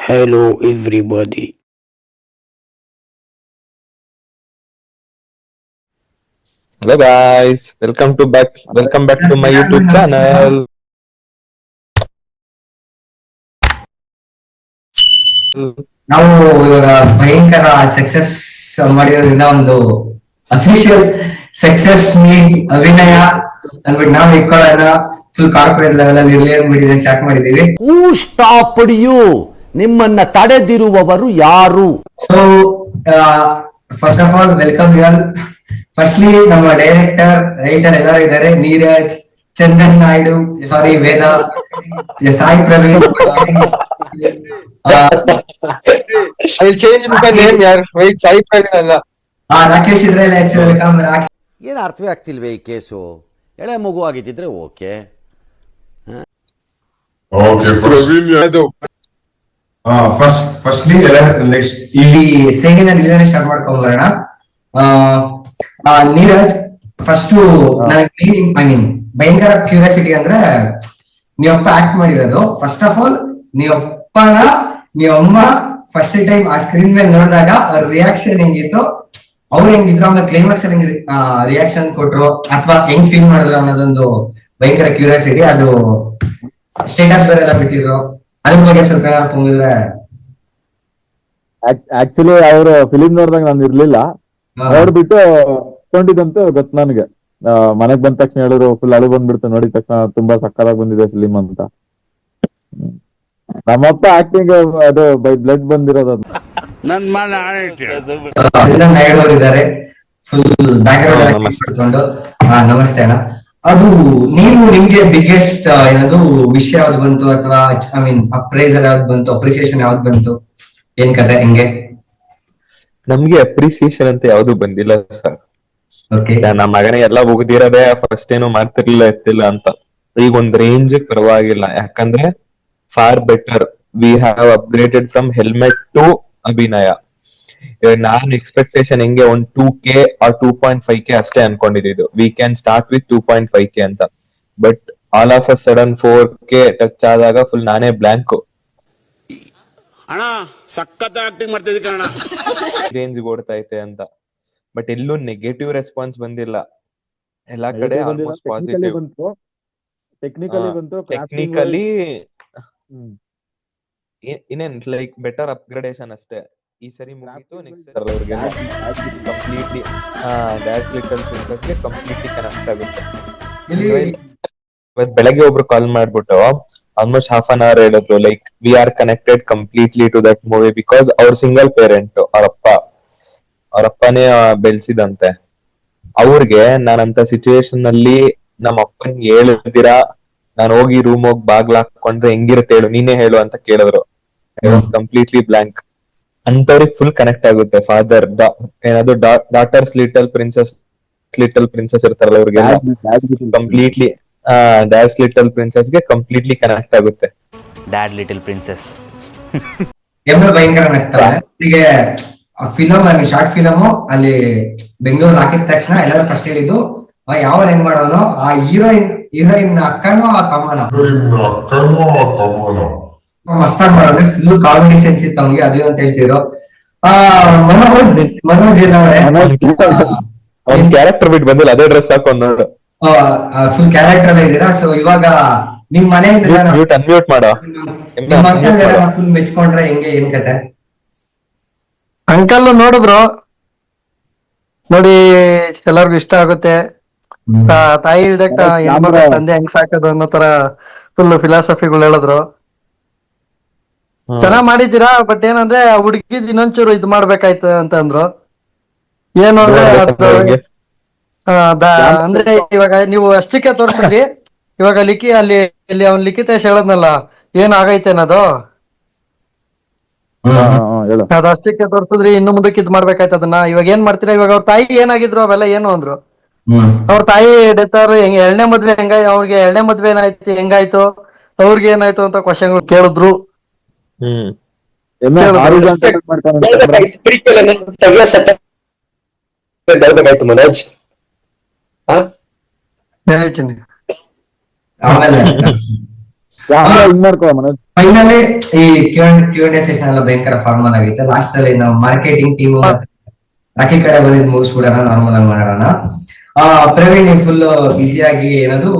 Hello everybody. Hello guys, welcome back to my YouTube channel. ನಾವು ಇವಾಗ ಭಯಂಕರ success ಮಾಡಿರೋದ್ರಿಂದ ಒಂದು ಅಫಿಷಿಯಲ್ ಸಕ್ಸಸ್ ಮೀಟ್ ಅಭಿನಯ ಅಂದ್ಬಿಟ್ಟು ನಾವು ಇಟ್ಕೊಳ್ಳೋಣ ಫುಲ್ ಕಾರ್ಪೊರೇಟ್ ಲೆವೆಲ್ ಅಲ್ಲಿ ಇರ್ಲಿ ಅಂದ್ಬಿಟ್ಟು ಸ್ಟಾರ್ಟ್ ಮಾಡಿದೀವಿ. Who stopped you? ನಿಮ್ಮನ್ನ ತಡೆದಿರುವವರು ಯಾರು? So first of all welcome you all. Firstly ನಮ್ಮ ಡೈರೆಕ್ಟರ್ ರೈಟರ್ ಎಲ್ಲರೂ ಇದ್ದಾರೆ. ನೀರಜ್, ಚಂದನ್ ನಾಯ್ಡು, ಸಾರಿ ವೇದ, Sai Praveen. I'll change my name, yaar. Wait, Sai Praveen alla. Rakesh ಇದ್ರೆ ವೆಲ್ಕಮ್. ಏನು ಅರ್ಥವೇ ಆಗ್ತಿಲ್ವೇ ಈ ಕೇಸು? ಎಳೆ ಮಗು ಆಗಿದ್ದಿದ್ರೆ ಓಕೆ. ಫಸ್ಟ್ಲಿ ನೆಕ್ಸ್ಟ್ ಇಲ್ಲಿ ಸೇಗಿನ ನಿಲನೆ ಸ್ಟಾರ್ಟ್ ಮಾಡ್ಕೊಂಡ್ಬರೋಣ. ನೀರಜ್ ಫಸ್ಟ್ ಐ ಮೀನ್ ಭಯಂಕರ ಕ್ಯೂರಿಯಾಸಿಟಿ ಅಂದ್ರೆ ನೀವಪ್ಪ ಆಕ್ಟ್ ಮಾಡಿರೋದು. ಫಸ್ಟ್ ಆಫ್ ಆಲ್ ನೀವಮ್ಮ ಫಸ್ಟ್ ಟೈಮ್ ಆ ಸ್ಕ್ರೀನ್ ಮೇಲೆ ನೋಡಿದಾಗ ಅವ್ರ ರಿಯಾಕ್ಷನ್ ಹೆಂಗಿತ್ತು, ಅವ್ರು ಹೆಂಗಿದ್ರು, ಆಮೇಲೆ ಕ್ಲೈಮ್ಯಾಕ್ಸ್ ಅಲ್ಲಿ ರಿಯಾಕ್ಷನ್ ಕೊಟ್ರು ಅಥವಾ ಹೆಂಗ್ ಫೀಲ್ ಮಾಡಿದ್ರು ಅನ್ನೋದೊಂದು ಭಯಂಕರ ಕ್ಯೂರಿಯಾಸಿಟಿ. ಅದು ಸ್ಟೇಟಸ್ ಬೇರೆ ಎಲ್ಲ ಬಿಟ್ಟಿದ್ರು, ಅದ್ರ ಬಗ್ಗೆ ಸ್ವಲ್ಪ ತುಂಬಿದ್ರೆ. ಆಕ್ಚುಲಿ ಅವ್ರ ಫಿಲಿಂ ನೋಡ್ದಾಗ ನಾನು ಇರ್ಲಿಲ್ಲ, ನೋಡ್ಬಿಟ್ಟು ಕೊಂಡಿದ್ದಂತೂ ಗೊತ್ತು ನನಗೆ. ಮನೆಗ್ ಬಂದ ತಕ್ಷಣ ಹೇಳಿದ್ರು, ಫುಲ್ ಅಳು ಬಂದ್ಬಿಡ್ತು ನೋಡಿದ ತಕ್ಷಣ, ತುಂಬಾ ಸಕ್ಕತ್ತಾಗಿ ಬಂದಿದೆ ಫಿಲಿಂ ಅಂತ. ನಮ್ಮಪ್ಪ ಆಕ್ಟಿಂಗ್ ಅದು ಬೈ ಬ್ಲಡ್ ಬಂದಿರೋದು. ಇದ್ದಾರೆ ಫುಲ್ ಬ್ಯಾಕ್ಗ್ರೌಂಡ್. ನಮಸ್ತೆ ಅಣ್ಣ. ಅದು ನಿಮ್ಗೆ ಬಿಗ್ಗೆಸ್ಟ್ ಏನದು ವಿಷಯ ಯಾವ್ದು ಬಂತು, ಅಥವಾ ಐ ಮೀನ್ ಅಪ್ರೈಸರ್ ಯಾವ್ದು ಬಂತು, ಅಪ್ರಿಸಿಯೇಷನ್ ಯಾವ್ದು ಬಂತು, ಏನ್ ಕತೆ ಹೆಂಗೆ? ನಮ್ಗೆ ಅಪ್ರಿಸಿಯೇಷನ್ ಅಂತ ಯಾವ್ದು ಬಂದಿಲ್ಲ ಸರ್. ಓಕೆ, ನಮ್ಮ ಮಗನಿಗೆ ಎಲ್ಲ ಮುಗ್ದಿರೋದೇ, ಫಸ್ಟ್ ಏನು ಮಾಡ್ತಿರ್ಲಿಲ್ಲ ಎತ್ತಿಲ್ಲ ಅಂತ. ಈಗ ಒಂದ್ ರೇಂಜ್ ಪರವಾಗಿಲ್ಲ, ಯಾಕಂದ್ರೆ for better we have upgraded from helmet to ಅಭಿನಯ. ನಾನ್ ಎಕ್ಸ್ಪೆಕ್ಟೇಷನ್ ಹೆಂಗೆ ಒಂದ್ 2K ಆರ್ 2.5K ಅಷ್ಟೇ ಅನ್ಕೊಂಡಿದ್ದು. We can start with 2.5K ಅಂತ. But all of a sudden 4K touch ಆದಾಗ ಫುಲ್ ನಾನೇ ಬ್ಲಾಂಕ್. ಅಣ್ಣ ಸಖತ್ ಆಕ್ಟಿಂಗ್ ಮಾಡ್ತಿದ್ದೆ ಕಣ, ರೇಂಜ್ ಓಡ್ತೈತೆ ಅಂತ. ಬಟ್ ಎಲ್ಲೂ ನೆಗೆಟಿವ್ ರೆಸ್ಪಾನ್ಸ್ ಬಂದಿಲ್ಲ, ಎಲ್ಲಾ ಕಡೆ ಆಲ್ಮೋಸ್ಟ್ ಪಾಸಿಟಿವ್. ಟೆಕ್ನಿಕಲಿ ಇನ್ನೇನ್ ಲೈಕ್ ಬೆಟರ್ ಅಪ್ಗ್ರೇಡೇಷನ್ ಅಷ್ಟೇ. ಈ ಸರಿ ಮುಗಿತು, ನೆಕ್ಸ್ಟ್ ಅವ್ರಿಗೆ ಕಂಪ್ಲೀಟ್ಲಿ ಡ್ಯಾಶ್ ಲಿಟಲ್ ಪ್ರಿನ್ಸೆಸ್ಗೆ ಕಂಪ್ಲೀಟ್ಲಿ ಕನೆಕ್ಟ್ ಆಗುತ್ತೆ. ಇವತ್ತು ಬೆಳಗ್ಗೆ ಒಬ್ರು ಕಾಲ್ ಮಾಡ್ಬಿಟ್ಟು ಆಲ್ಮೋಸ್ಟ್ ಹಾಫ್ ಅನ್ ಅವರ್ ಹೇಳಿದ್ರು, like we are connected completely to that movie because ಅವ್ರ ಸಿಂಗಲ್ ಪೇರೆಂಟ್, ಅವ್ರಪ್ಪನೇ ಬೆಳ್ಸಿದಂತೆ. ಅವ್ರಿಗೆ ನಾನಂತ ಸಿಚುವೇಶನ್ ಅಲ್ಲಿ ನಮ್ಮ ಅಪ್ಪನ್ ಹೇಳಿದಿರಾ ನಾನು ಹೋಗಿ ರೂಮ್ ಹೋಗಿ ಬಾಗ್ಲ ಹಾಕೊಂಡ್ರೆ ಹೆಂಗಿರುತ್ತೆ ಹೇಳು, ನೀನೇ ಹೇಳು ಅಂತ ಕೇಳಿದ್ರು. I was completely blank. ಅಂತವ್ರಿಗೆ ಫುಲ್ ಕನೆಕ್ಟ್ ಆಗುತ್ತೆ. ಫಾದರ್ ಏನದು ಡಾಟರ್ಸ್ ಲಿಟಲ್ ಪ್ರಿನ್ಸೆಸ್ ಇರ್ತಾರಲ್ಲ, ಅವ್ರಿಗೆ ಕಂಪ್ಲೀಟ್ಲಿ ಡ್ಯಾಶ್ ಲಿಟಲ್ ಪ್ರಿನ್ಸೆಸ್ಗೆ ಕಂಪ್ಲೀಟ್ಲಿ ಕನೆಕ್ಟ್ ಆಗುತ್ತೆ. ಡ್ಯಾಡ್ ಲಿಟಲ್ ಪ್ರಿನ್ಸೆಸ್ ಭಯಂಕರ ನಗ್ತಾರೆ. ಫಿಲಮ್ ಶಾರ್ಟ್ ಫಿಲಮ್ ಅಲ್ಲಿ ಬೆಂಗಳೂರು ಹಾಕಿದ ತಕ್ಷಣ ಎಲ್ಲರೂ ಫಸ್ಟ್ ಹೇಳಿದ್ದು ಯಾವ ಹೆಂಗ್ ಮಾಡೋನು, ಆ ಹೀರೋಯಿನ್ ಅಕ್ಕನೋ ಆ ತಮ್ಮನೋ ಮಸ್ತಾಗ್ ಮಾಡೋದ್ರೆ ಫುಲ್ ಕಾಮಿಡಿ ಸೆನ್ಸ್ ಇತ್ತು ಅವ್ನಿಗೆ, ಅದು ಅಂತ ಹೇಳ್ತಿದ್ರು. ಮನೋಜ್ ಇಲ್ಲ ಅವ್ರ ಕ್ಯಾರೆಕ್ಟರ್ ಬಿಟ್ಟು ಬಂದಿಲ್ಲ, ಅದೇ ಡ್ರೆಸ್ ಹಾಕೊಂಡ್ ನೋಡು, ಫುಲ್ ಕ್ಯಾರೆಕ್ಟರ್ ಎಲ್ಲ ಇದ್ದೀರಾ. ಸೊ ಇವಾಗ ನಿಮ್ ಮನೆಯಿಂದ ಅನ್ಮ್ಯೂಟ್ ಮಾಡೋ ಫುಲ್ ಮೆಚ್ಕೊಂಡ್ರೆ ಹೆಂಗೆ, ಏನ್ ಕತೆ? ಅಂಕಲ್ ನೋಡಿದ್ರು ನೋಡಿ, ಎಲ್ಲರಿಗೂ ಇಷ್ಟ ಆಗುತ್ತೆ. ತಾಯಿ ಇಲ್ದಕ್ಕ ಹೆಣ್ಮಗ ತಂದೆ ಹೆಂಗ್ ಸಾಕೋದು ಅನ್ನೋ ತರ ಫುಲ್ ಫಿಲಾಸಫಿಗಳು ಹೇಳಿದ್ರು. ಚೆನ್ನಾಗ್ ಮಾಡಿದ್ದೀರಾ, ಬಟ್ ಏನಂದ್ರೆ ಹುಡುಗಿದ್ ಇನ್ನೊಂಚೂರು ಇದ್ ಮಾಡ್ಬೇಕಾಯ್ತು ಅಂತ ಅಂದ್ರು. ಏನು ಅಂದ್ರೆ ಅಂದ್ರೆ ಇವಾಗ ನೀವು ಅಷ್ಟಕ್ಕೆ ತೋರ್ಸಿದ್ರಿ, ಇವಾಗ ಅಲ್ಲಿ ಅವ್ನ್ ಲಿಖಿತೇಶ್ ಹೇಳದ್ನಲ್ಲ ಏನ್ ಆಗೈತೆ ಅನ್ನೋದು, ಅದಷ್ಟಕ್ಕೆ ತೋರ್ಸಿದ್ರಿ. ಇನ್ನು ಮುಂದಕ್ಕೆ ಇದ್ ಮಾಡ್ಬೇಕಾಯ್ತು ಅದನ್ನ. ಇವಾಗ ಏನ್ ಮಾಡ್ತೀರಾ? ಇವಾಗ ಅವ್ರ ತಾಯಿ ಏನಾಗಿದ್ರು ಅವೆಲ್ಲ ಏನು ಅಂದ್ರು. ಅವ್ರ ತಾಯಿ ಡೆತ್ ಆದ್ರು, ಎರಡನೇ ಮದ್ವೆ ಅವ್ರಿಗೆ ಎರಡನೇ ಮದ್ವೆ ಏನಾಯ್ತು, ಹೆಂಗಾಯ್ತು, ಅವ್ರಿಗೆ ಏನಾಯ್ತು ಅಂತ ಕ್ವಶನ್ ಕೇಳಿದ್ರು. ಮನೋಜ್ ಮಾಡ್ಕೋ ಮನೋಜ್. ಫೈನಲಿ ಈ Q&A ಸೆಷನ್ ಎಲ್ಲ ಭಯಂಕರ ಫಾರ್ಮಲ್ ಆಗಿತ್ತು. ಲಾಸ್ಟ್ ಅಲ್ಲಿ ನಾವು ಮಾರ್ಕೆಟಿಂಗ್ ಟೀಮ್ ರಾಕಿ ಕಡೆ ಬಂದಿದ್ ಮುಗಿಸ್ಬಿಡೋಣ, ನಾರ್ಮಲ್ ಆಗಿ ಮಾಡೋಣ. ಪ್ರವೀಣ್ ಫುಲ್ ಬಿಸಿಯಾಗಿ ಏನದು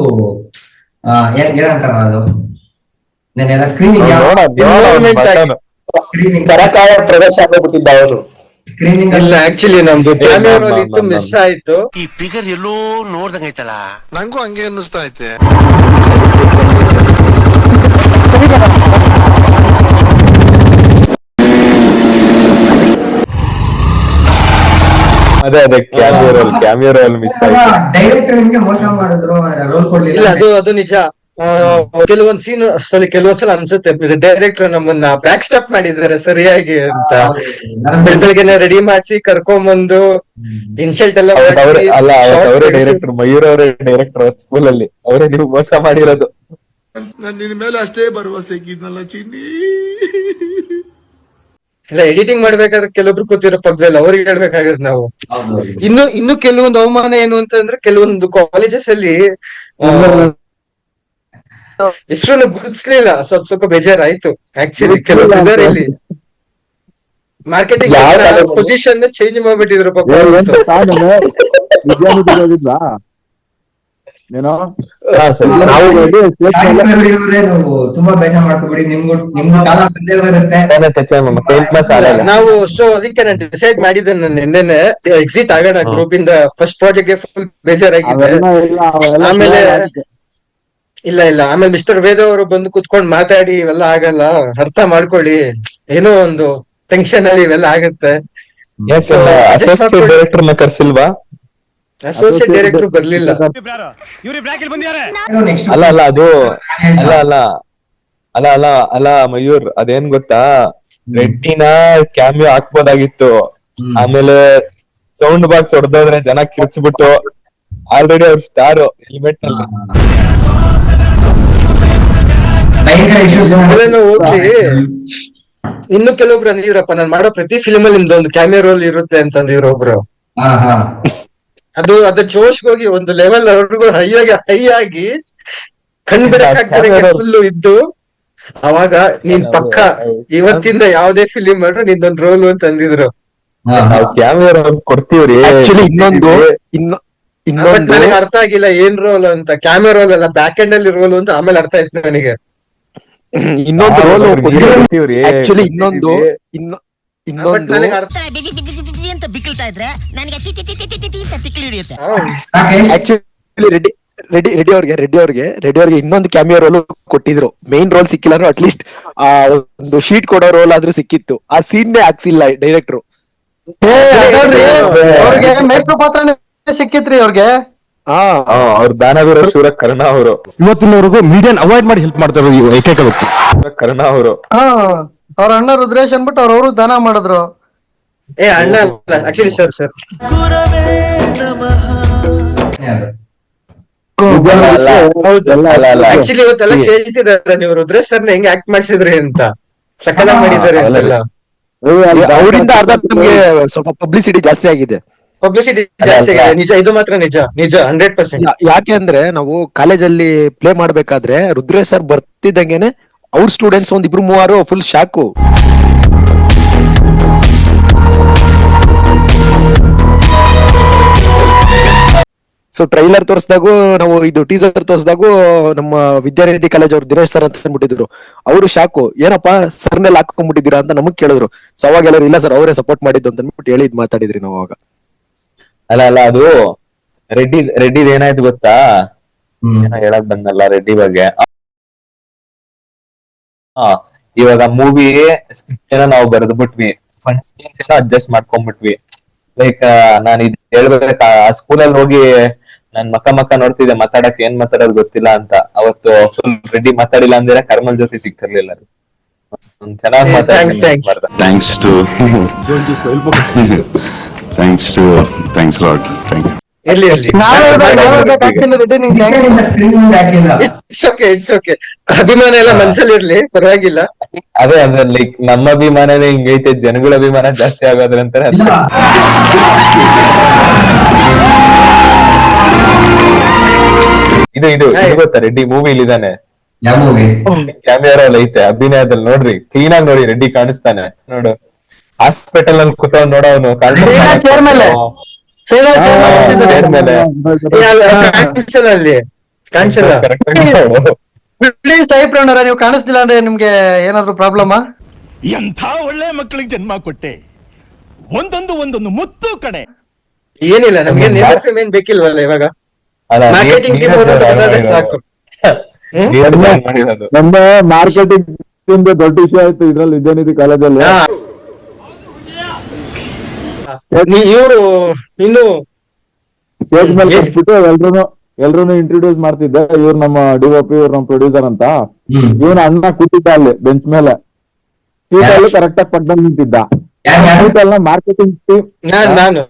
ಏನಂತಾರ ಅದು ನೆನ್ನೆಲ್ಲ ಸ್ಕ್ರೀನಿಂಗ್ ಸರಕಾರ ಪ್ರವೇಶ ಆಗ್ಬಿಟ್ಟಿದ್ದ ಅವರು ಸ್ಕ್ರೀನಿಂಗ್ ಇಲ್ಲ ಆಕ್ಚುಲಿ ನಮ್ದು ಕ್ಯಾಮಿಯೋ ರೋಲ್ ಇತ್ತು, ಮಿಸ್ ಆಯ್ತು. ಈ ಫಿಗರ್ ಎಲ್ಲೋ ನೋಡ್ದಂಗೈತಲ್ಲ. ನಂಗೂ ಹಂಗೆ ಅನ್ನಿಸ್ತಾ ಐತೆ. ಅದೇ ಕ್ಯಾಮಿಯೋ ರೋಲ್ ಮಿಸ್ ಆಯ್ತು. ಡೈರೆಕ್ಟರ್ ನಿಮ್ಗೆ ಮೋಸ ಮಾಡಿದ್ರು, ರೋಲ್ ಇಲ್ಲ ಕೊಡ್ಲಿಲ್ಲ. ಅದು ನಿಜ. ಕೆಲವೊಂದ್ ಸೀನ್ ಕೆಲವೊಂದ್ಸಲ ಅನ್ಸುತ್ತೆ ಡೈರೆಕ್ಟರ್ ನಮ್ಮನ್ನ ಬ್ಯಾಕ್ ಸ್ಟೆಪ್ ಮಾಡಿದ್ದಾರೆ ಸರಿಯಾಗಿ ಅಂತ. ಬೆಳಗ್ಗೆನೆ ರೆಡಿ ಮಾಡ್ಸಿ ಕರ್ಕೊಂಬಂದು ಇನ್ಸಲ್ಟ್ ಎಲ್ಲ ಮಾಡ್ಸಿ, ಅಲ್ಲ shot ಅವರೇ ತೆಗ್ಸಿ. ಡೈರೆಕ್ಟರ್, ಮಯೂರ್ ಅವರೇ ಡೈರೆಕ್ಟರ್ ಸ್ಕೂಲ್ ಅಲ್ಲಿ. ಅವರೇ ನೀವು ಮೋಸ ಮಾಡಿರೋದು. ನಾನು ನಿನ್ ಮೇಲೆ ಅಷ್ಟೇ ಭರವಸೆ ಇದ್ನಲ್ಲ ಚಿನ್ನಿ. ಇಲ್ಲ ಎಡಿಟಿಂಗ್ ಮಾಡ್ಬೇಕಾದ್ರೆ ಕೆಲವೊಬ್ರು ಕೂತಿರೋ ಪಕ್ಕದಲ್ಲಿ ಅವ್ರಿಗೆ ಹೇಳ್ಬೇಕಾಗಿರೋದು ನಾವು. ಇನ್ನು ಕೆಲವೊಂದು ಅವಮಾನ ಏನು ಅಂತಂದ್ರೆ ಕೆಲವೊಂದು ಕಾಲೇಜಸ್ ಅಲ್ಲಿ ಹೆಸರನ್ನು ಗುರುತಿಸ್ಲಿಲ್ಲ, ಸ್ವಲ್ಪ ಬೇಜಾರಾಯ್ತು ಆಕ್ಚುಲಿ. ಕೆಲವೊಬ್ರು ಇದಾರೆ ಇಲ್ಲಿ ಮಾರ್ಕೆಟಿಂಗ್ ಪೊಸಿಷನ್ ಚೇಂಜ್ ಮಾಡ್ಬಿಟ್ಟಿದ್ರು ಪಾಪ. ವಿದ್ಯಾನಿಧಿಗೋಗಿದ್ವಾ ನೀನು? ನಾವು ತುಂಬಾ ಬೇಸ ಮಾಡ್ಕೊಬಿಡಿ, ನಿಮ್ಗೂ ಕಾಲ ಬಂದೇ ಬರುತ್ತೆ. ನಾವು ಸೊ ಅದಕ್ಕೆ ನಾನು ಡಿಸೈಡ್ ಮಾಡಿದ್ದೆ, ನಾನು ನಿನ್ನೆ ಎಕ್ಸಿಟ್ ಆಗೋಣ ಗ್ರೂಪ್ ಇಂದ. ಫಸ್ಟ್ ಪ್ರಾಜೆಕ್ಟ್ ಗೆ ಫುಲ್ ಬೇಜಾರಾಗಿದೆ. ಆಮೇಲೆ ಇಲ್ಲ ಆಮೇಲೆ ಮಿಸ್ಟರ್ ವೇದ ಅವರು ಬಂದು ಕುತ್ಕೊಂಡ್ ಮಾತಾಡಿ ಇವೆಲ್ಲ ಆಗಲ್ಲ, ಅರ್ಥ ಮಾಡ್ಕೊಳ್ಳಿ, ಏನೋ ಒಂದು ಟೆನ್ಷನ್ ಅಲ್ಲಿ ಇವೆಲ್ಲ ಆಗುತ್ತೆ. ಅಸೋಸಿಯೇಟ್ ಡೈರೆಕ್ಟರ್ ನ ಕರ್ಸಿಲ್ವಾ? ಅಸೋಸಿಯೇಟ್ ಡೈರೆಕ್ಟರ್ ಬರ್ಲಿಲ್ಲ. ಅಲ್ಲ ಮಯೂರ್, ಅದೇನ್ ಗೊತ್ತಾ, ರೆಡ್ಡಿನ ಕ್ಯಾಮಿಯೋ ಹಾಕ್ಬೋದಾಗಿತ್ತು. ಆಮೇಲೆ ಸೌಂಡ್ ಬಾಕ್ಸ್ ಹೊಡೆದೋದ್ರೆ ಜನ ಕಿರ್ಚ್ಬಿಟ್ಟು, ಆಲ್ರೆಡಿ ಅವ್ರ ಸ್ಟಾರ್ ಹೆಲ್ಮೆಟ್ ನಲ್ಲಿ. ಅದೆಲ್ಲ ಹೋಗ್ಲಿ, ಇನ್ನು ಕೆಲವೊಬ್ರು ಅಂದಿದ್ರಪ್ಪ, ನಾನ್ ಮಾಡೋ ಪ್ರತಿ ಫಿಲ್ಮ್ ಅಲ್ಲಿ ನಿಮ್ದೊಂದು ಕ್ಯಾಮಿಯೋ ರೋಲ್ ಇರುತ್ತೆ ಅಂತಂದಿದ್ರು ಒಬ್ರು. ಅದು ಜೋಶ್ಗೆ ಹೋಗಿ ಒಂದು ಲೆವೆಲ್ ಅವ್ರಿಗೂ ಹೈ ಆಗಿ ಕಣ್ ಬಿಡಕ್ಕಾಗ್ತಾರೆ ಫುಲ್ ಇದ್ದು, ಅವಾಗ ನೀನ್ ಪಕ್ಕ ಇವತ್ತಿಂದ ಯಾವ್ದೇ ಫಿಲಿಂ ಮಾಡ್ರು ನಿಂದೊಂದು ರೋಲ್ ಅಂತ ಅಂದಿದ್ರು. ನಾವು ಕ್ಯಾಮಿಯೋ ರೋಲ್ ಕೊಡ್ತೀವ್ರಿ. ನನಗೆ ಅರ್ಥ ಆಗಿಲ್ಲ ಏನ್ ರೋಲ್ ಅಂತ. ಕ್ಯಾಮಿಯೋ ರೋಲ್ ಅಲ್ಲ, ಬ್ಯಾಕ್ ಎಂಡ್ ಅಲ್ಲಿ ರೋಲ್ ಅಂತ ಆಮೇಲೆ ಅರ್ಥ ಆಯ್ತು ನನಗೆ. ಇನ್ನೊಂದು ರೋಲ್ ಕೊಡ್ತೀವ್ರಿ. ಆಕ್ಚುಲಿ ಇನ್ನೊಂದು ನನಗೆ ಅರ್ಥ ಅಂತ ಬಿಕ್ಕಳ್ತಾ ಇದ್ರೆ ನನಗೆ ತಿಕ್ಲಿ ಹಿಡಿಯುತ್ತೆ. ಆಕ್ಚುಲಿ ರೆಡ್ಡಿ ಅವ್ರಿಗೆ ಇನ್ನೊಂದು ಕ್ಯಾಮಿಯೋ ರೋಲ್ ಕೊಟ್ಟಿದ್ರು. ಮೇನ್ ರೋಲ್ ಸಿಕ್ಕಿಲ್ಲ ಅಟ್ ಲೀಸ್ಟ್ ಒಂದು ಶೀಟ್ ಕೊಡೋ ರೋಲ್ ಆದ್ರೂ ಸಿಕ್ಕಿತ್ತು. ಆ ಸೀನ್ ಹಾಕ್ಸಿಲ್ಲ ಡೈರೆಕ್ಟ್ರು. ಅವ್ರಿಗೆ ಮೇಕಪ್ ಪಾತ್ರನೇ ಸಿಕ್ಕಿತ್ರಿ ಅವ್ರಿಗೆ. ಅವ್ರ ದಾನವೀರ ಶೂರ ಕರ್ಣ ಅವರು ಇವತ್ತಿನವರೆಗೂ ಮೀಡಿಯನ್ ಅವಾಯ್ಡ್ ಮಾಡಿ ಹೆಲ್ಪ್ ಮಾಡ್ತಾ ಇರೋದು ಏಕೈಕ ವ್ಯಕ್ತಿ ಕರ್ಣ ಅವರು. ಅವ್ರ ಅಣ್ಣ ರುದ್ರೇಶ್ ಅನ್ಬಿಟ್ಟು ಅವ್ರವರು ದಾನ ಮಾಡಿದ್ರು. ಅಣ್ಣ ಆಕ್ಚುಲಿ ಸರ್ ಆಕ್ಚುಲಿ ಇವತ್ತೆಲ್ಲ ಕೇಳ್ತಿದಾರೆ, ನೀವು ರುದ್ರೇಶ್ ಸರ್ನ ಹೆಂಗ್ ಆಕ್ಟ್ ಮಾಡ್ಸಿದ್ರಿ ಅಂತ. ಸಕ್ಕದಾಗ ಮಾಡಿದ್ದಾರೆ ಅಂತೆಲ್ಲ. ಅವರಿಂದ ಅರ್ಧ ನಮ್ಗೆ ಸ್ವಲ್ಪ ಪಬ್ಲಿಸಿಟಿ ಜಾಸ್ತಿ ಆಗಿದೆ. ಪಬ್ಲಿಸಿಟಿ ಜಾಸ್ತಿ ಆಗಿದೆ, ನಿಜ. ಇದು ಮಾತ್ರ ನಿಜ 100%. ಯಾಕೆ ಅಂದ್ರೆ ನಾವು ಕಾಲೇಜಲ್ಲಿ ಪ್ಲೇ ಮಾಡ್ಬೇಕಾದ್ರೆ ರುದ್ರೇಶ್ ಸರ್ ಬರ್ತಿದ್ದಂಗೆನೆ ಅವ್ರ ಸ್ಟೂಡೆಂಟ್ಸ್ ಒಂದ್ 2-3 ಫುಲ್ ಶಾಕು. ಸೊ ಟ್ರೈಲರ್ ತೋರಿಸಿದಾಗೂ, ನಾವು ಇದು ಟೀಸರ್ ತೋರಿಸಿದಾಗೂ ನಮ್ಮ ವಿದ್ಯಾನಿಧಿ ಕಾಲೇಜ್ ಅವ್ರು ದಿನೇಶ್ ಸರ್ ಅಂತ ಅಂದ್ಬಿಟ್ಟಿದ್ರು. ಅವರು ಶಾಕು, ಏನಪ್ಪಾ ಸರ್ನೆಲ್ಲ ಹಾಕೊಂಡ್ಬಿಟ್ಟಿದ್ದೀರಾ ಅಂತ ನಮಗ್ ಕೇಳಿದ್ರು. ಸೊ ಅವಾಗ ಎಲ್ಲರೂ ಇಲ್ಲ ಸರ್ ಅವರೇ ಸಪೋರ್ಟ್ ಮಾಡಿದ್ದು ಅಂತ ಅಂದ್ಬಿಟ್ಟು ಹೇಳಿದ್ ಮಾತಾಡಿದ್ರಿ ನಾವು ಅವಾಗ. ಅಲ್ಲ ಅದು ರೆಡ್ಡಿದ್ ಏನಾಯ್ತು ಗೊತ್ತಾ, ಹೇಳಕ್ ಬಂದಲ್ಲ ರೆಡ್ಡಿ ಬಗ್ಗೆ. ಇವಾಗ ಮೂವಿ ಸ್ಕ್ರಿಪ್ಟ್ ಏನೋ ನಾವು ಬರೆದ್ಬಿಟ್ವಿ, ಫಂಕ್ಷನ್ಸ್ ಏನೋ ಅಡ್ಜಸ್ಟ್ ಮಾಡ್ಕೊಂಡ್ಬಿಟ್ವಿ. ಲೈಕ್ ನಾನು ಇದು ಹೇಳ್ಬೇಕು, ಆ ಸ್ಕೂಲಲ್ಲಿ ಹೋಗಿ ನಾನ್ ಮಕ್ಕ ನೋಡ್ತಿದ್ದೆ, ಮಾತಾಡಕ್ ಏನ್ ಮಾತಾಡೋದು ಗೊತ್ತಿಲ್ಲ ಅಂತ. ಅವತ್ತು ಫುಲ್ ರೆಡ್ಡಿ ಮಾತಾಡಿಲ್ಲ ಅಂದ್ರೆ ಕರ್ಮಲ್ ಜೊತೆ ಸಿಗ್ತಿರ್ಲಿಲ್ಲ. ಚೆನ್ನಾಗಿ ಇಟ್ಸ್ ಓಕೆ. ಅಭಿಮಾನ ಎಲ್ಲ ಮನ್ಸಲ್ಲಿ ಇರ್ಲಿ, ಪರವಾಗಿಲ್ಲ. ಅದೇ ಲೈಕ್ ನಮ್ಮ ಅಭಿಮಾನನೇ ಹಿಂಗೈತೆ, ಜನಗಳ ಅಭಿಮಾನ ಜಾಸ್ತಿ ಆಗೋದ್ರಂತಾರೆ. ಇದು ಗೊತ್ತಾ ರೆಡ್ಡಿ ಮೂವಿ ಇಲ್ಲಿದ್ದಾನೆ. ಯಾವ ಮೂವಿ? ಕ್ಯಾಮಿರಾ ಅಲ್ಲಿ ಐತೆ ಅಭಿನಯದಲ್ಲಿ ನೋಡ್ರಿ, ಕ್ಲೀನ್ ಆಗಿ ನೋಡಿ, ರೆಡ್ಡಿ ಕಾಣಿಸ್ತಾನೆ ನೋಡು. ಹಾಸ್ಪಿಟಲ್ ಅಲ್ಲಿ ಕೂತ್ಕೊಂಡು ನೋಡೋನು ಚೇರ್ ಮೇಲೆ ಸಾಯಿಬ್ರಣ್ಣರ ನೀವು ಕಾಣಿಸ್ತಿಲ್ಲ ಅಂದ್ರೆ ನಿಮ್ಗೆ ಏನಾದ್ರು ಪ್ರಾಬ್ಲಮ್? ಎಂಥ ಒಳ್ಳೆ ಮಕ್ಕಳಿಗೆ ಜನ್ಮ ಕೊಟ್ಟೆ, ಒಂದೊಂದು ಮುತ್ತು ಕಡೆ. ಏನಿಲ್ಲ, ನಮ್ಗೆ ನೇಮ್ ಏನ್ ಬೇಕಿಲ್ವಲ್ಲ ಇವಾಗ, ಮಾರ್ಕೆಟಿಂಗ್ ಟೀಮ್ ಸಾಕು. ನಮ್ಮ ಮಾರ್ಕೆಟಿಂಗ್ ದೊಡ್ಡ ವಿಷಯ ಆಯ್ತು ಇದ್ರಲ್ಲಿ ವಿದ್ಯಾನಿಧಿ ಕಾಲೇಜಲ್ಲಿ. ಇವರು ಇನ್ನು ಸ್ಟೇಜ್ ಮೇಲೆ ಕಟ್ಬಿಟ್ಟು ಎಲ್ರು ಇಂಟ್ರೊಡ್ಯೂಸ್ ಮಾಡ್ತಿದ್ದೆ. ಇವ್ರು ನಮ್ಮ ಡಿಒಪಿ, ಇವ್ರು ನಮ್ಮ ಪ್ರೊಡ್ಯೂಸರ್ ಅಂತ. ಇವನು ಅಣ್ಣ ಕೂತಿದ್ದ ಅಲ್ಲಿ ಬೆಂಚ್ ಮೇಲೆ, ಸೀಟ್ ಅಲ್ಲಿ ಕರೆಕ್ಟ್ ಆಗಿ ಪಕ್ಕದಲ್ಲಿ ನಿಂತಿದ್ದ. ಸೀಟ್ ಅಲ್ಲ ಮಾರ್ಕೆಟಿಂಗ್ ಟೀಮ್ ನಾನು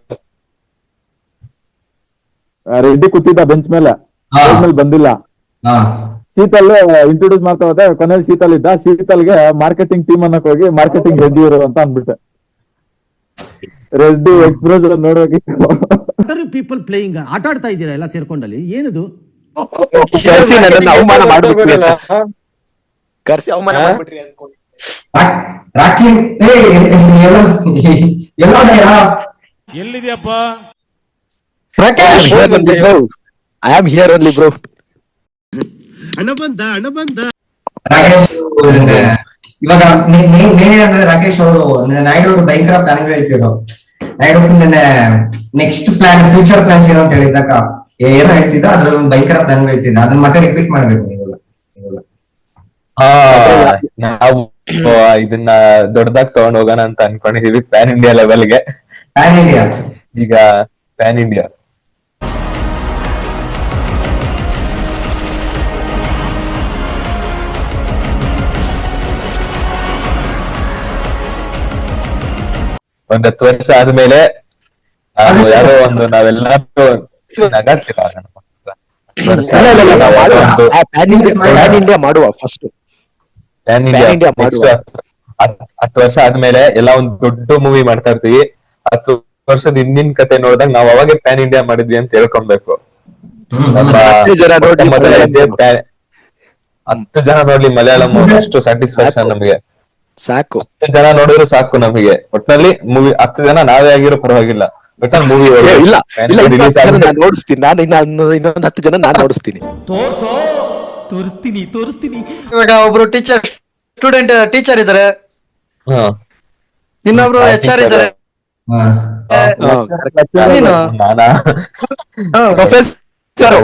ರೆಡ್ಡಿ ಕೂತಿದ್ದ ಬೆಂಚ್ ಮೇಲೆ, ಸ್ಟೇಜ್ ಮೇಲೆ ಬಂದಿಲ್ಲ. ಶೀತಲ್ ಇಂಟ್ರೊಡ್ಯೂಸ್ ಮಾಡ್ತಾ ಹೋದೆ, ಕೊನೆಯಲ್ಲಿ ಶೀತಲ್ ಇದ್ದ. ಶೀತಲ್ಗೆ ಮಾರ್ಕೆಟಿಂಗ್ ಟೀಮ್ ಅನ್ನಕ್ ಹೋಗಿ ಮಾರ್ಕೆಟಿಂಗ್ ರೆಡ್ಡಿ ಇವರು ಅಂತ ಅನ್ಬಿಟ್ಟೆ. ರೆಡ್ಡಿ ಎಕ್ಸ್ಪ್ರೆಸ್ ನೋಡೋಕಿತ್ತು. ಪೀಪಲ್ ಪ್ಲೇಯಿಂಗ್ ಆಟ ಆಡ್ತಾ ಇದ್ದೀರಾ ಎಲ್ಲ ಸೇರ್ಕೊಂಡಲ್ಲಿ, ಏನದು? ಕರ್ಸಿ ನನ್ನನ್ನು ಅವಮಾನ ಮಾಡ್ಬಿಟ್ರಿ, ಕರ್ಸಿ ಅವಮಾನ ಮಾಡ್ಬಿಟ್ರಿ ಅನ್ಕೊಂಡು. ರಾಕಿ ಎಲ್ಲಿದ್ಯಪ್ಪ? I am here only bro. ಹಣ ಬಂದ ರಾಕೇಶ್ ಇವಾಗ ನೀನೇನಂದ್ರೆ ರಾಕೇಶ್ ಅವರು ನಾಯ್ಡು ಅವರು ಭಯಂಕರ ಪ್ಲಾನ್ ಹೇಳ್ತಿರೋ. Naidu next plan, future plans ಏನೋ ಅಂತ ಹೇಳಿದಾಗ ಏನೋ ಹೇಳ್ತಿದ್ದ, ಅದ್ರಲ್ಲಿ ಒಂದು ಭಯಂಕರ ಪ್ಲಾನ್ ಹೇಳ್ತಿದ್ದ. ಅದನ್ನ ಮತ್ತೆ ರಿಪೀಟ್ ಮಾಡ್ಬೇಕು ನೀವು. ನಾವು ಇದನ್ನ ದೊಡ್ಡದಾಗಿ ತಗೊಂಡ್ ಹೋಗೋಣ ಅಂತ ಅನ್ಕೊಂಡಿದೀವಿ, ಪ್ಯಾನ್ ಇಂಡಿಯಾ ಲೆವೆಲ್ಗೆ. ಪ್ಯಾನ್ ಇಂಡಿಯಾ, ಈಗ ಪ್ಯಾನ್ ಇಂಡಿಯಾ ಒಂದ್ 10 ವರ್ಷ ಆದ್ಮೇಲೆ ಯಾರೋ ಒಂದು ನಾವೆಲ್ಲ ನಗಾಡ್ತೀರ ಪ್ಯಾನ್ ಇಂಡಿಯಾ ಮಾಡುವ ಫಸ್ಟ್. ಪ್ಯಾನ್ ಇಂಡಿಯಾ 10 ವರ್ಷ ಆದ್ಮೇಲೆ ಎಲ್ಲ ಒಂದ್ ದೊಡ್ಡ ಮೂವಿ ಮಾಡ್ತಾ ಇರ್ತೀವಿ. 10 ವರ್ಷದ ಹಿಂದಿನ ಕತೆ ನೋಡಿದಾಗ ನಾವ್ ಅವಾಗೆ ಪ್ಯಾನ್ ಇಂಡಿಯಾ ಮಾಡಿದ್ವಿ ಅಂತ ಹೇಳ್ಕೊಬೇಕು. 10 ಜನ ನೋಡ್ಲಿ ಮಲಯಾಳಂ, ಅಷ್ಟು ಸ್ಯಾಟಿಸ್ಫ್ಯಾಕ್ಷನ್ ನಮ್ಗೆ ಸಾಕು. 10 ಜನ ನೋಡಿದ್ರು ಸಾಕು ನಮಗೆ. ಒಟ್ನಲ್ಲಿ ಮೂವಿ 10 ಜನ ನಾವೇ ಆಗಿರೋ ಪರವಾಗಿಲ್ಲ, ಒಟ್ನಲ್ಲಿ ಮೂವಿ ಇಲ್ಲ ನೋಡಿಸ್ತೀನಿ ನಾನು. ಇನ್ನೊಂದು 10 ಜನ ನಾನು ನೋಡಿಸ್ತೀನಿ. ತೋರಿಸ್ತೀನಿ. ಇವಾಗ ಒಬ್ರು ಟೀಚರ್ ಇದಾರೆ, ಇನ್ನೊಬ್ರು HR ಇದಾರೆ. ನಾನಾ ಪ್ರೊಫೆಸರ್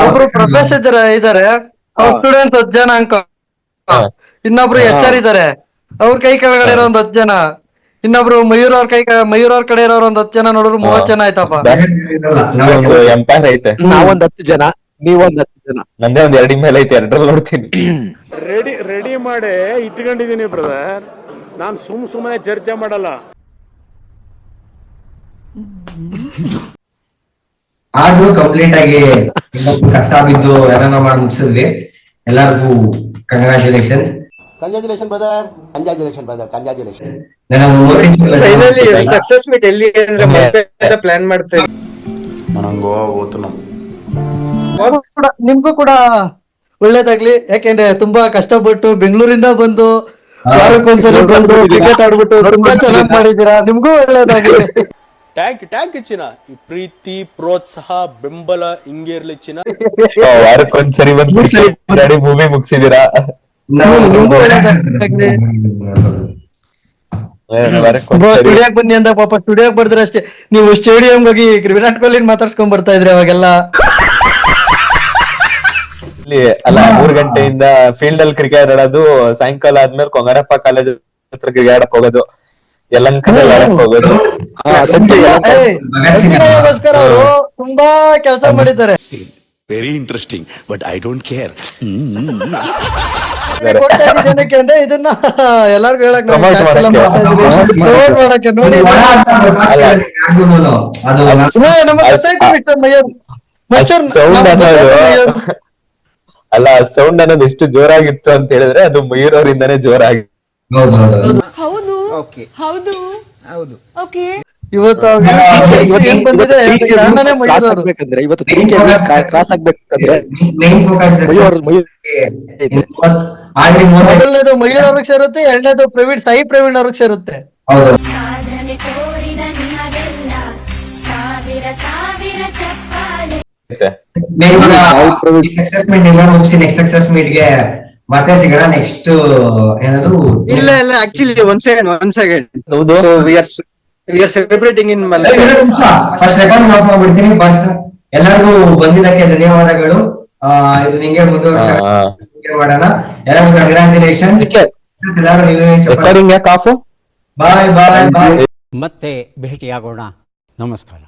ಒಬ್ರು ಪ್ರೊಫೆಸರ್ ಇದಾರೆ, ಅವ್ರ ಸ್ಟೂಡೆಂಟ್ಸ್ 10 ಜನ ಅನ್ಕೋ. ಇನ್ನೊಬ್ರು HR ಇದಾರೆ, ಅವ್ರ ಕೈ ಕೆಳಗಡೆ ಇರೋ 10 ಜನ. ಇನ್ನೊಬ್ರು ಮಯೂರ್ ಅವ್ರ ಕಡೆ ಇರೋರು 10 ಜನ ನೋಡಿದ್ರು 30 ಜನ ಆಯ್ತಪ್ಪ. ಎಂಪೈರ್ ಐತೆ. ನಾವೊಂದ್ 10 ಜನ, ನೀವೊಂದ್ 10 ಜನ. ನಂದೇ ಒಂದ್ 2 ಮೇಲೆ ಐತೆ, 2ರಲ್ಲಿ ನೋಡ್ತೀನಿ. ರೆಡಿ ಮಾಡಿ ಇಟ್ಕೊಂಡಿದೀನಿ ಬ್ರದರ್, ನಾನ್ ಸುಮ್ಮನೆ ಚರ್ಚೆ ಮಾಡಲ್ಲ. ಆದ್ರೂ ಕಂಪ್ಲೀಟ್ ಆಗಿ ಕಷ್ಟ ಬಿದ್ದು ಏನೋ ಮಾಡಿ ಮುಗಿಸಿದ್ವಿ. ಎಲ್ಲರಿಗೂ ಕಂಗ್ರಾಚುಲೇಷನ್ಸ್. ಫೈನಲಿ ಸಕ್ಸಸ್ ಮೀಟ್ ಎಲ್ಲಿ ಅಂದ್ರೆ ಮತ್ತೆ ಪ್ಲಾನ್ ಮಾಡ್ತೇವೆ. ನಿಮ್ಗೂ ಕೂಡ ಒಳ್ಳೇದಾಗ್ಲಿ. ಯಾಕೆಂದ್ರೆ ತುಂಬಾ ಕಷ್ಟಪಟ್ಟು ಬೆಂಗಳೂರಿಂದ ಬಂದು ವಾರಕ್ಕೊಂದ್ಸಲ ಬಂದು ಕ್ರಿಕೆಟ್ ಆಡ್ಬಿಟ್ಟು ತುಂಬಾ ಚೆನ್ನಾಗಿ ಮಾಡಿದೀರಾ. ನಿಮ್ಗೂ ಒಳ್ಳೇದಾಗ್ಲಿ. ಟ್ಯಾಂಕ್ ಚಿನ್ನ, ಈ ಪ್ರೀತಿ ಪ್ರೋತ್ಸಾಹ ಬೆಂಬಲ ಹಿಂಗೆ ಇರ್ಲಿ ಚಿನ್ನ. ವಾರಕ್ಕೊಂದ್ಸರಿ ಬಂದು ಮೂವಿ ಮುಗಿಸಿದೀರಾ. ನಿಮ್ಗೂ ಒಳ್ಳೇದಾಗ್ಲಿ. ಸ್ಟುಡಿಯೋಕ್ ಬನ್ನಿ ಅಂತ ಪಾಪ ಸ್ಟುಡಿಯೋಕ್ ಬರ್ತಾರೆ ಅಷ್ಟೇ. ನೀವು ಸ್ಟೇಡಿಯಂ ಹೋಗಿ ವಿರಾಟ್ ಕೊಹ್ಲಿ ಮಾತಾಡ್ಸ್ಕೊಂಡ್ ಬರ್ತಾ ಇದ್ರಿ ಅವಾಗೆಲ್ಲ. ಅಲ್ಲ 3 ಗಂಟೆಯಿಂದ ಫೀಲ್ಡ್ ಅಲ್ಲಿ ಕ್ರಿಕೆಟ್ ಆಡೋದು, ಸಾಯಂಕಾಲ ಆದ್ಮೇಲೆ ಕೊಂಗರಪ್ಪ ಕಾಲೇಜ್ ಹತ್ರ ಕ್ರಿಕೆಟ್ ಆಡಕ್ ಹೋಗೋದು, ಯಲಹಂಕದಲ್ಲಿ ಆಡಕ್ ಹೋಗೋದು. ಸಂಜೆಗೋಸ್ಕರ ಅವರು ತುಂಬಾ ಕೆಲಸ ಮಾಡಿದ್ದಾರೆ. Very interesting but I don't care. ಜನಕ್ಕೆ ಅಂದ್ರೆ ಇದನ್ನ ಎಲ್ಲಾರ್ಗು ಹೇಳಕ್ ಮಾಡಕ್ಕೆ ನೋಡಿ. ಅಲ್ಲ ಸೌಂಡ್ ಅನ್ನೋದು ಎಷ್ಟು ಜೋರಾಗಿತ್ತು ಅಂತ ಹೇಳಿದ್ರೆ ಅದು ಮಯೂರ್ ಅವರಿಂದಾನೇ ಜೋರಾಗಿ. ಇವತ್ತು ಏನ್ ಬಂದಿದೆ ಅಣ್ಣನೇ ಮೈದವರು. ಆಗ್ಬೇಕಂದ್ರೆ ಇವತ್ತು 3K views ಕ್ರಾಸ್ ಆಗ್ಬೇಕಂದ್ರೆ ಮೇನ್ ಫೋಕಸ್ ಆಲ್ರೆಡಿ ಮೊದಲನೇದು ಮಯೂರ್ ಅವ್ರಿಗೆ ಸೇರುತ್ತೆ, ಎರಡನೇದು ಸಾಯಿ ಪ್ರವೀಣ್ ಅವ್ರಿಗೆ ಸೇರುತ್ತೆ. ಹೌದು. ಸಕ್ಸಸ್ ಮೀಟ್ ಎಲ್ಲ ಮುಗಿಸಿ ನೆಕ್ಸ್ಟ್ ಸಕ್ಸಸ್ ಮೀಟ್ ಗೆ ಮತ್ತೆ ಸಿಗೋಣ. ನೆಕ್ಸ್ಟ್ ಏನದು ಇಲ್ಲ actually one second so we are celebrating in first record of ಮಾಡ್ಬಿಡ್ತೀನಿ. ಬಸ್ ಎಲ್ಲರಿಗೂ ಬಂದಿದ್ದಕ್ಕೆ ಧನ್ಯವಾದಗಳು. ಇದು ನಿಂಗೆ ಮುಂದುವರ್ಸ ಮಾಡೋಣ. ಎಲ್ಲರಿಗೂ ಕಂಗ್ರಾಚುಲೇಷನ್. ಎಲ್ಲರೂ ಕಾಫು ಬಾಯ್ ಬಾಯ್ ಬಾಯ್. ಮತ್ತೆ ಭೇಟಿಯಾಗೋಣ. ನಮಸ್ಕಾರ.